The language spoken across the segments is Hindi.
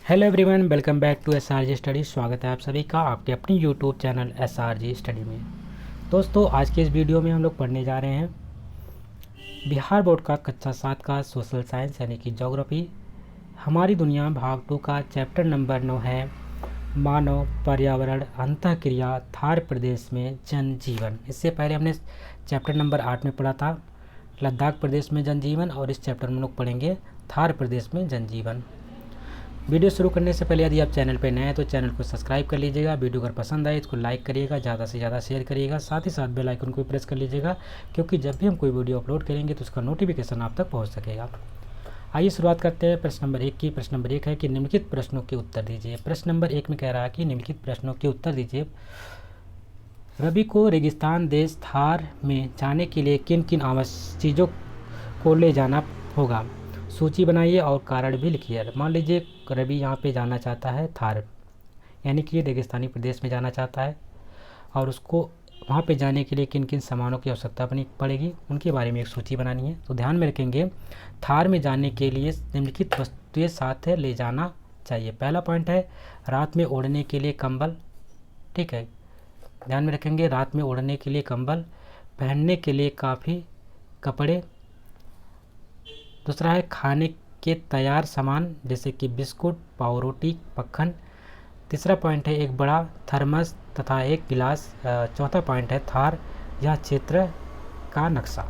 Hello everyone, welcome back to SRG study. स्वागत है आप सभी का आपके अपनी यूट्यूब चैनल एसआरजी स्टडी में। दोस्तों, आज के इस वीडियो में हम लोग पढ़ने जा रहे हैं बिहार बोर्ड का कक्षा 7 का सोशल साइंस यानी कि ज्योग्राफी हमारी दुनिया भाग 2 का चैप्टर नंबर 9 है मानव पर्यावरण अंतःक्रिया थार प्रदेश में जनजीवन। इससे पहले हमने चैप्टर नंबर 8 में पढ़ा था लद्दाख प्रदेश में जनजीवन, और इस चैप्टर में हम लोग पढ़ेंगे थार प्रदेश में जनजीवन। वीडियो शुरू करने से पहले यदि आप चैनल पर नए हैं तो चैनल को सब्सक्राइब कर लीजिएगा। वीडियो अगर पसंद आए इसको लाइक करिएगा, ज़्यादा से ज़्यादा शेयर करिएगा, साथ ही साथ बेल आइकन को भी प्रेस कर लीजिएगा, क्योंकि जब भी हम कोई वीडियो अपलोड करेंगे तो उसका नोटिफिकेशन आप तक पहुंच सकेगा। आइए शुरुआत करते हैं प्रश्न नंबर 1 की। प्रश्न नंबर 1 है कि निम्नलिखित प्रश्नों के उत्तर दीजिए। प्रश्न नंबर 1 में कह रहा है कि निम्नलिखित प्रश्नों के उत्तर दीजिए। रवि को रेगिस्तान देश थार में जाने के लिए किन किन आवश्यक चीज़ों को ले जाना होगा? सूची बनाइए और कारण भी लिखिए। मान लीजिए रवि यहाँ पे जाना चाहता है थार, यानी कि रेगिस्तानी प्रदेश में जाना चाहता है, और उसको वहाँ पे जाने के लिए किन किन सामानों की आवश्यकता पड़ेगी उनके बारे में एक सूची बनानी है। तो ध्यान में रखेंगे, थार में जाने के लिए निम्नलिखित वस्तुएं साथ है ले जाना चाहिए। पहला पॉइंट है रात में ओढ़ने के लिए कंबल। ठीक है, ध्यान में रखेंगे, रात में ओढ़ने के लिए कंबल, पहनने के लिए काफ़ी कपड़े। दूसरा है खाने के तैयार सामान जैसे कि बिस्कुट, पाव रोटी, मक्खन। तीसरा पॉइंट है एक बड़ा थर्मस तथा एक गिलास। चौथा पॉइंट है थार या क्षेत्र का नक्शा।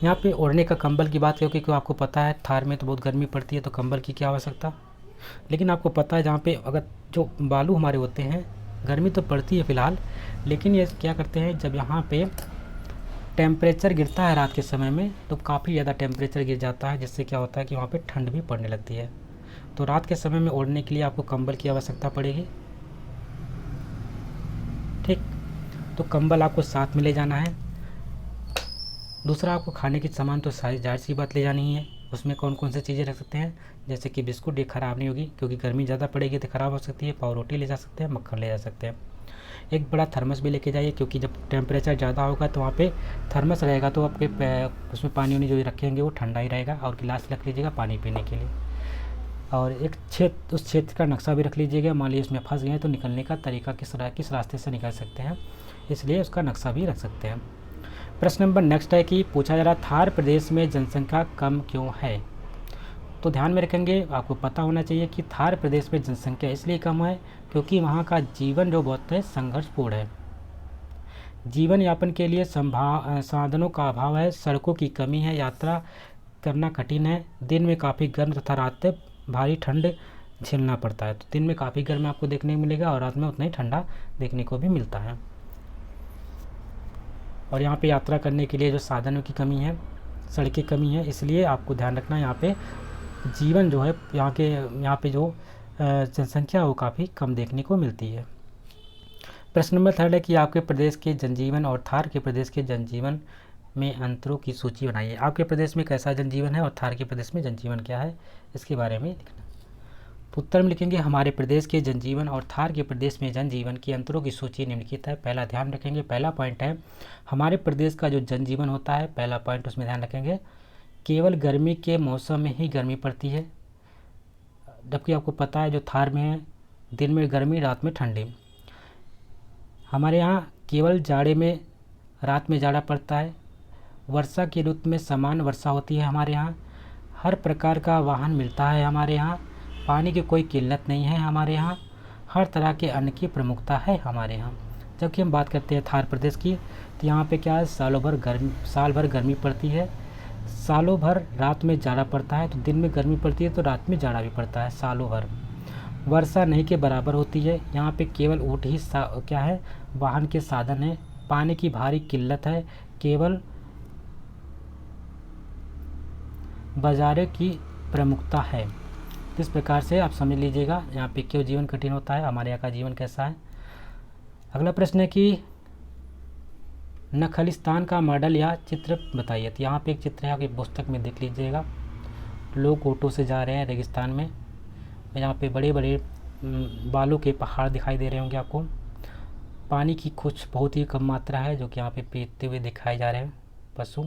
यहाँ पे ओढ़ने का कंबल की बात क्योंकि आपको पता है थार में तो बहुत गर्मी पड़ती है, तो कंबल की क्या आवश्यकता। लेकिन आपको पता है जहाँ पे अगर जो बालू हमारे होते हैं, गर्मी तो पड़ती है फ़िलहाल, लेकिन ये क्या करते हैं जब यहाँ पे टेम्परेचर गिरता है रात के समय में तो काफ़ी ज़्यादा टेम्परेचर गिर जाता है, जिससे क्या होता है कि वहाँ पे ठंड भी पड़ने लगती है। तो रात के समय में ओढ़ने के लिए आपको कंबल की आवश्यकता पड़ेगी। ठीक, तो कंबल आपको साथ में ले जाना है। दूसरा, आपको खाने की सामान तो सारी जाहिर सी बात ले जानी है। उसमें कौन कौन सी चीज़ें रख सकते हैं, जैसे कि बिस्कुट, ये ख़राब नहीं होगी क्योंकि गर्मी ज़्यादा पड़ेगी तो ख़राब हो सकती है। पाव रोटी ले जा सकते हैं, मक्खन ले जा सकते हैं। एक बड़ा थर्मस भी लेके जाइए, क्योंकि जब टेम्परेचर ज़्यादा होगा तो वहाँ पे थर्मस रहेगा तो आपके उसमें पानी वानी जो रखेंगे वो ठंडा ही रहेगा। और गिलास रख लीजिएगा पानी पीने के लिए। और एक क्षेत्र, उस क्षेत्र का नक्शा भी रख लीजिएगा। मान लीजिए उसमें फंस गए तो निकलने का तरीका किस रास्ते से निकल सकते हैं, इसलिए उसका नक्शा भी रख सकते हैं। प्रश्न नंबर नेक्स्ट है कि पूछा जा रहा थार प्रदेश में जनसंख्या कम क्यों है? तो ध्यान में रखेंगे, आपको पता होना चाहिए कि थार प्रदेश में जनसंख्या इसलिए कम है क्योंकि वहाँ का जीवन जो बहुत है संघर्षपूर्ण है। जीवन यापन के लिए साधनों का अभाव है, सड़कों की कमी है, यात्रा करना कठिन है, दिन में काफ़ी गर्म तथा रात में भारी ठंड झेलना पड़ता है। तो दिन में काफ़ी गर्म आपको देखने को मिलेगा और रात में उतना ही ठंडा देखने को भी मिलता है। और यहाँ पे यात्रा करने के लिए जो साधनों की कमी है, सड़क की कमी है, इसलिए आपको ध्यान रखना यहाँ पे जीवन जो है यहाँ पे जो जनसंख्या वो काफ़ी कम देखने को मिलती है। प्रश्न नंबर 3 है कि आपके प्रदेश के जनजीवन और थार के प्रदेश के जनजीवन में अंतरों की सूची बनाइए। आपके प्रदेश में कैसा जनजीवन है और थार के प्रदेश में जनजीवन क्या है, इसके बारे में लिखना। उत्तर में लिखेंगे हमारे प्रदेश के जनजीवन और थार के प्रदेश में जनजीवन के अंतरों की सूची निम्नलिखित है। पहला ध्यान रखेंगे, पहला पॉइंट है हमारे प्रदेश का जो जनजीवन होता है, पहला पॉइंट उसमें ध्यान रखेंगे केवल गर्मी के मौसम में ही गर्मी पड़ती है, जबकि आपको पता है जो थार में है दिन में गर्मी रात में ठंडी। हमारे यहाँ केवल जाड़े में रात में जाड़ा पड़ता है। वर्षा की ऋतु में समान वर्षा होती है हमारे यहाँ। हर प्रकार का वाहन मिलता है हमारे यहाँ। पानी की कोई किल्लत नहीं है हमारे यहाँ। हर तरह के अन्न की प्रमुखता है हमारे यहाँ। जबकि हम बात करते हैं थार प्रदेश की, तो यहाँ पे क्या है साल भर गर्मी पड़ती है, सालों भर रात में जाड़ा पड़ता है। तो दिन में गर्मी पड़ती है तो रात में जाड़ा भी पड़ता है सालों भर। वर्षा नहीं के बराबर होती है। यहाँ पे केवल ऊँट ही क्या है वाहन के साधन है। पानी की भारी किल्लत है, केवल बाजारों की प्रमुखता है। इस प्रकार से आप समझ लीजिएगा यहाँ पे क्यों जीवन कठिन होता है, हमारे यहाँ का जीवन कैसा है। अगला प्रश्न है कि न खालिस्तान का मॉडल या चित्र बताइए। तो यहाँ पे एक चित्र है, आपकी पुस्तक में देख लीजिएगा। लोग ऑटो से जा रहे हैं रेगिस्तान में। यहाँ पे बड़े बड़े बालू के पहाड़ दिखाई दे रहे होंगे आपको। पानी की कुछ बहुत ही कम मात्रा है जो कि यहाँ पे पीते हुए दिखाए जा रहे हैं पशु।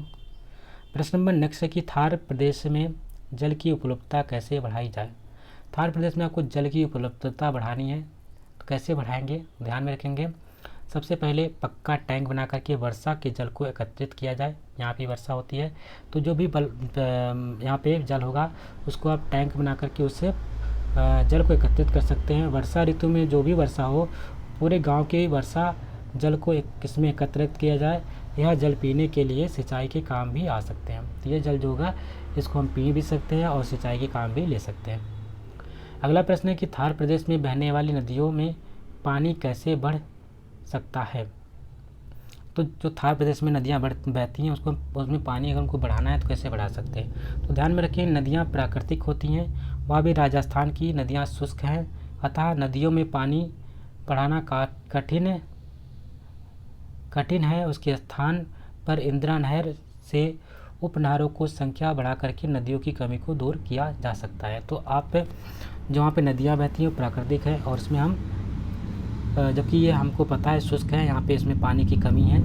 प्रश्न नंबर नेक्स्ट है कि थार प्रदेश में जल की उपलब्धता कैसे बढ़ाई जाए। थार प्रदेश में आपको जल की उपलब्धता बढ़ानी है, तो कैसे बढ़ाएंगे, ध्यान में रखेंगे। सबसे पहले पक्का टैंक बना करके वर्षा के जल को एकत्रित किया जाए। यहाँ पे वर्षा होती है तो जो भी यहाँ पे जल होगा उसको आप टैंक बना करके उससे जल को एकत्रित कर सकते हैं। वर्षा ऋतु में जो भी वर्षा हो पूरे गांव के वर्षा जल को इसमें एकत्रित किया जाए। यह जल पीने के लिए सिंचाई के काम भी आ सकते हैं। तो ये जल जो होगा इसको हम पी भी सकते हैं और सिंचाई के काम भी ले सकते हैं। अगला प्रश्न है कि थार प्रदेश में बहने वाली नदियों में पानी कैसे बढ़ सकता है। तो जो थार प्रदेश में नदियाँ बहती हैं उसमें पानी अगर उनको बढ़ाना है तो कैसे बढ़ा सकते हैं। तो ध्यान में रखिए, नदियाँ प्राकृतिक होती हैं, वह भी राजस्थान की नदियाँ शुष्क हैं, अतः नदियों में पानी बढ़ाना कठिन है। उसके स्थान पर इंदिरा नहर से उपनहरों को संख्या बढ़ा करके नदियों की कमी को दूर किया जा सकता है। तो आप जो वहाँ पे नदियाँ बहती हैं वो प्राकृतिक है और इसमें हम जबकि ये हमको पता है शुष्क है, यहाँ पे इसमें पानी की कमी है।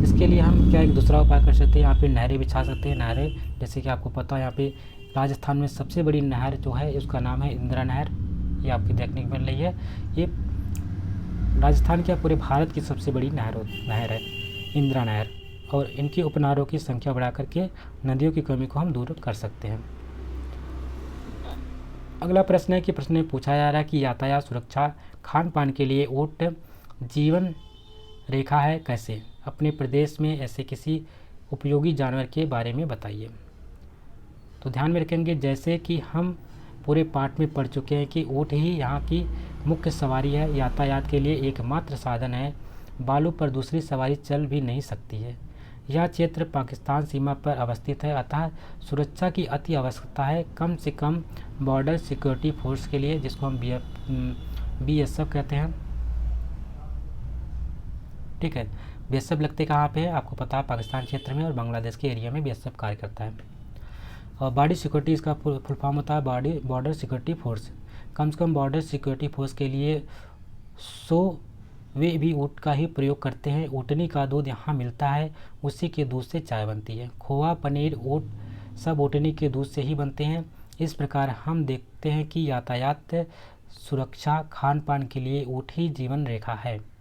इसके लिए हम क्या एक दूसरा उपाय कर सकते हैं, यहाँ पे नहरें बिछा सकते हैं। नहरें जैसे कि आपको पता है यहाँ पे राजस्थान में सबसे बड़ी नहर जो है उसका नाम है इंदिरा नहर, ये आपकी देखने को मिल रही है। ये राजस्थान क्या पूरे भारत की सबसे बड़ी नहर है इंदिरा नहर, और इनकी उपनहरों की संख्या बढ़ा करके नदियों की कमी को हम दूर कर सकते हैं। अगला प्रश्न है कि प्रश्न में पूछा जा रहा है कि यातायात सुरक्षा खान पान के लिए ऊँट जीवन रेखा है कैसे। अपने प्रदेश में ऐसे किसी उपयोगी जानवर के बारे में बताइए। तो ध्यान में रखेंगे, जैसे कि हम पूरे पाठ में पढ़ चुके हैं कि ऊँट ही यहाँ की मुख्य सवारी है, यातायात के लिए एकमात्र साधन है। बालू पर दूसरी सवारी चल भी नहीं सकती है। यह क्षेत्र पाकिस्तान सीमा पर अवस्थित है, अतः सुरक्षा की अति आवश्यकता है, कम से कम बॉर्डर सिक्योरिटी फोर्स के लिए, जिसको हम BSF कहते हैं। ठीक है, BSF लगते कहाँ पे है आपको पता है, पाकिस्तान क्षेत्र में और बांग्लादेश के एरिया में BSF कार्य करता है। और बॉर्डर सिक्योरिटी इसका फुल फॉर्म होता है बॉर्डर सिक्योरिटी फोर्स। कम से कम बॉर्डर सिक्योरिटी फोर्स के लिए 100 वे भी ऊँट का ही प्रयोग करते हैं। ऊँटनी का दूध यहाँ मिलता है, उसी के दूध से चाय बनती है। खोआ, पनीर, ऊँट सब ऊँटनी के दूध से ही बनते हैं। इस प्रकार हम देखते हैं कि यातायात सुरक्षा खान पान के लिए ऊँट ही जीवन रेखा है।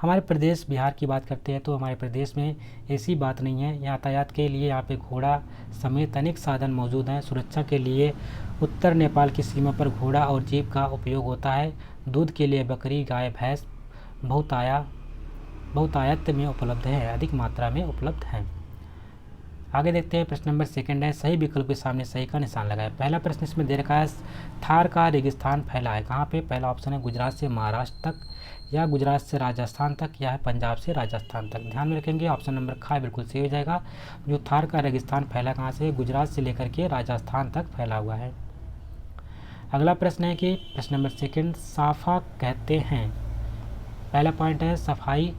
हमारे प्रदेश बिहार की बात करते हैं तो हमारे प्रदेश में ऐसी बात नहीं है। यातायात के लिए यहाँ पे घोड़ा समेत अनेक साधन मौजूद हैं। सुरक्षा के लिए उत्तर नेपाल की सीमा पर घोड़ा और जीप का उपयोग होता है। दूध के लिए बकरी, गाय, भैंस बहुतायत में उपलब्ध है, अधिक मात्रा में उपलब्ध है। आगे देखते हैं, प्रश्न नंबर 2 है, सही विकल्प के सामने सही का निशान लगाएं। पहला प्रश्न इसमें दे रखा है, थार का रेगिस्तान फैला है कहाँ पे। पहला ऑप्शन है गुजरात से महाराष्ट्र तक, या गुजरात से राजस्थान तक, या है पंजाब से राजस्थान तक। ध्यान में रखेंगे, ऑप्शन नंबर ख बिल्कुल सही हो जाएगा। जो थार का रेगिस्तान फैला कहाँ से, गुजरात से लेकर के राजस्थान तक फैला हुआ है। अगला प्रश्न है कि प्रश्न नंबर 2 साफा कहते हैं। पहला पॉइंट है सफाई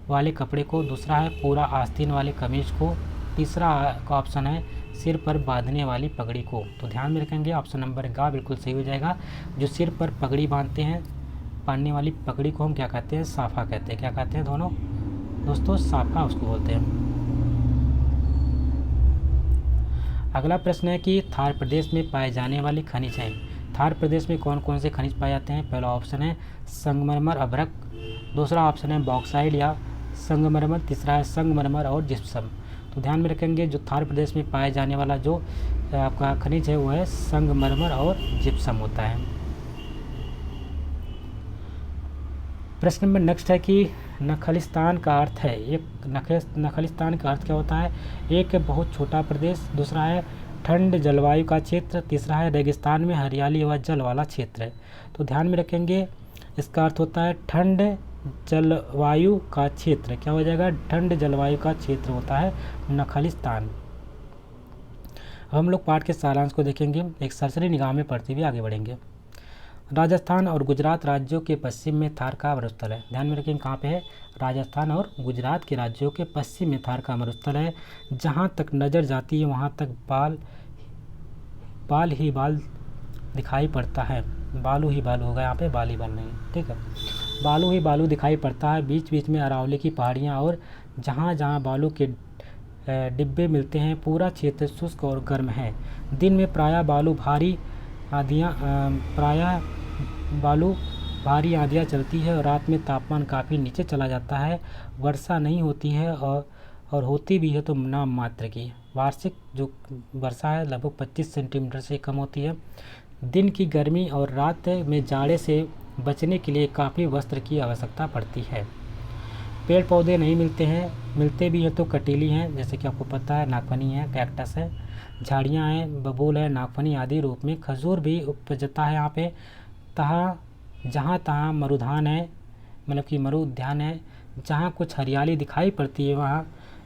वाले कपड़े को, दूसरा है पूरा आस्तीन वाले कमीज को, तीसरा का ऑप्शन है सिर पर बांधने वाली पगड़ी को। तो ध्यान में रखेंगे, ऑप्शन नंबर ग बिल्कुल सही हो जाएगा। जो सिर पर पगड़ी बांधते हैं, बांधने वाली पगड़ी को हम क्या कहते हैं, साफा कहते हैं। क्या कहते हैं दोनों दोस्तों, साफा उसको बोलते हैं। अगला प्रश्न है कि थार प्रदेश में पाए जाने वाले खनिज हैं। थार प्रदेश में कौन कौन से खनिज पाए जाते हैं। पहला ऑप्शन है संगमरमर, अभ्रक, दूसरा ऑप्शन है बॉक्साइड या संगमरमर, तीसरा है संगमरमर और जिप्सम। तो ध्यान में रखेंगे, जो थार प्रदेश में पाए जाने वाला जो आपका खनिज है वो है संगमरमर और जिप्सम होता है। प्रश्न नंबर नेक्स्ट है कि नखलिस्तान का अर्थ है, एक नखलिस्तान का अर्थ क्या होता है। एक बहुत छोटा प्रदेश, दूसरा है ठंड जलवायु का क्षेत्र, तीसरा है रेगिस्तान में हरियाली व जल वाला क्षेत्र। तो ध्यान में रखेंगे, इसका अर्थ होता है ठंड जलवायु का क्षेत्र। क्या हो जाएगा, ठंड जलवायु का क्षेत्र होता है नखलिस्तान। अब हम लोग पाठ के सारांश को देखेंगे, एक सरसरी निगाह में पढ़ते हुए आगे बढ़ेंगे। राजस्थान और गुजरात राज्यों के पश्चिम में थार का मरुस्थल है। ध्यान में रखेंगे कहाँ पे है, राजस्थान और गुजरात के राज्यों के पश्चिम में थार का मरुस्थल है। जहाँ तक नज़र जाती है वहाँ तक बाल ही बाल दिखाई पड़ता है। बालू ही बालू होगा यहाँ पे, बाल ही बाल नहीं, ठीक है। बालू ही बालू दिखाई पड़ता है। बीच बीच में अरावली की पहाड़ियाँ और जहाँ जहाँ बालू के डिब्बे मिलते हैं। पूरा क्षेत्र शुष्क और गर्म है। दिन में प्रायः बालू भारी आंधियाँ प्रायः भारी आंधियाँ चलती है और रात में तापमान काफ़ी नीचे चला जाता है। वर्षा नहीं होती है और होती भी है तो नाम मात्र की। वार्षिक जो वर्षा है लगभग 25 सेंटीमीटर से कम होती है। दिन की गर्मी और रात में जाड़े से बचने के लिए काफ़ी वस्त्र की आवश्यकता पड़ती है। पेड़ पौधे नहीं मिलते हैं, मिलते भी हैं तो कटीली हैं, जैसे कि आपको पता है नागफनी है, कैक्टस है, झाड़ियाँ हैं, बबूल है, नागफनी आदि रूप में। खजूर भी उपजता है यहाँ पे। जहाँ तहाँ मरुधान है, मतलब कि मरु उद्यान है। जहाँ कुछ हरियाली दिखाई पड़ती है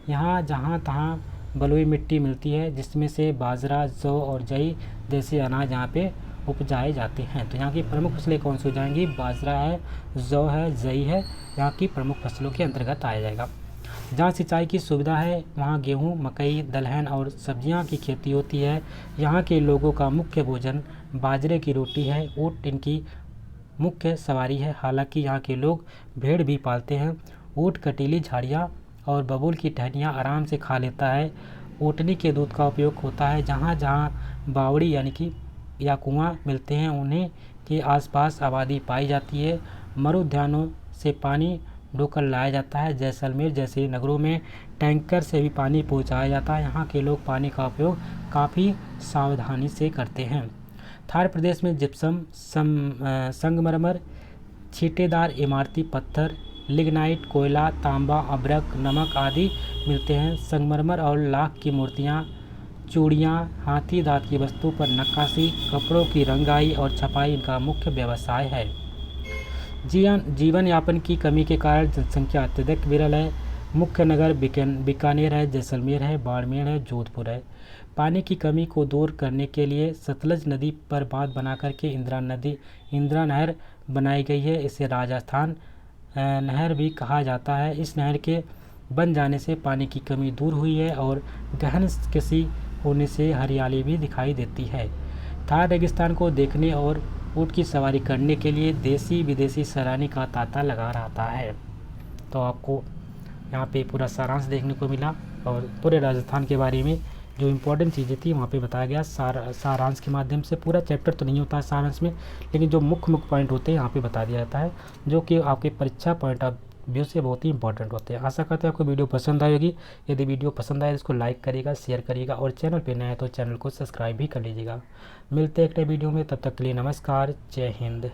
यहाँ जहाँ तहाँ बलुई मिट्टी मिलती है, जिसमें से बाजरा, जौ और जई जैसे अनाज यहाँ पे उपजाए जाते हैं। तो यहाँ की प्रमुख फसलें कौन सी हो जाएंगी? बाजरा है, जौ है, जई है, यहाँ की प्रमुख फसलों के अंतर्गत आया जाएगा। जहाँ सिंचाई की सुविधा है वहाँ गेहूँ, मकई, दलहन और सब्जियाँ की खेती होती है। यहाँ के लोगों का मुख्य भोजन बाजरे की रोटी है। ऊँट इनकी मुख्य सवारी है। हालांकि यहाँ के लोग भेड़ भी पालते हैं। ऊँट कटीली झाड़ियाँ और बबूल की टहनियाँ आराम से खा लेता है। ऊँटनी के दूध का उपयोग होता है। जहाँ जहाँ बावड़ी यानी कि या कुआँ मिलते हैं उन्हीं के आसपास आबादी पाई जाती है। मरुउद्यानों से पानी ढोकर लाया जाता है। जैसलमेर जैसे नगरों में टैंकर से भी पानी पहुँचाया जाता है। यहाँ के लोग पानी का उपयोग काफ़ी सावधानी से करते हैं। थार प्रदेश में जिप्सम, संगमरमर, छींटेदार इमारती पत्थर, लिग्नाइट, कोयला, तांबा, अभ्रक, नमक आदि मिलते हैं। संगमरमर और लाख की मूर्तियाँ, चूड़ियाँ, हाथी दांत की वस्तु पर नक्काशी, कपड़ों की रंगाई और छपाई इनका मुख्य व्यवसाय है। जीवन यापन की कमी के कारण जनसंख्या अत्यधिक विरल है। मुख्य नगर बीकानेर है, जैसलमेर है, बाड़मेर है, जोधपुर है। पानी की कमी को दूर करने के लिए सतलज नदी पर बांध बना करके इंदिरा नहर बनाई गई है। इसे राजस्थान नहर भी कहा जाता है। इस नहर के बन जाने से पानी की कमी दूर हुई है और गहन कृषि होने से हरियाली भी दिखाई देती है। थार रेगिस्तान को देखने और ऊँट की सवारी करने के लिए देसी विदेशी सैलानी का तांता लगा रहता है। तो आपको यहाँ पे पूरा सारांश देखने को मिला और पूरे राजस्थान के बारे में जो इम्पोर्टेंट चीज़ें थी वहाँ पे बताया गया सारांश के माध्यम से। पूरा चैप्टर तो नहीं होता है सारांश में, लेकिन जो मुख्य पॉइंट होते हैं यहाँ पे बता दिया जाता है, जो कि आपके परीक्षा पॉइंट ऑफ व्यू से बहुत ही इंपॉर्टेंट होते हैं। आशा करते हैं आपको वीडियो पसंद आई होगी। यदि वीडियो पसंद आए तो इसको लाइक करिएगा, शेयर करिएगा और चैनल पर नए हैं तो चैनल को सब्सक्राइब भी कर लीजिएगा। मिलते हैं एक नए वीडियो में, तब तक के लिए नमस्कार, जय हिंद।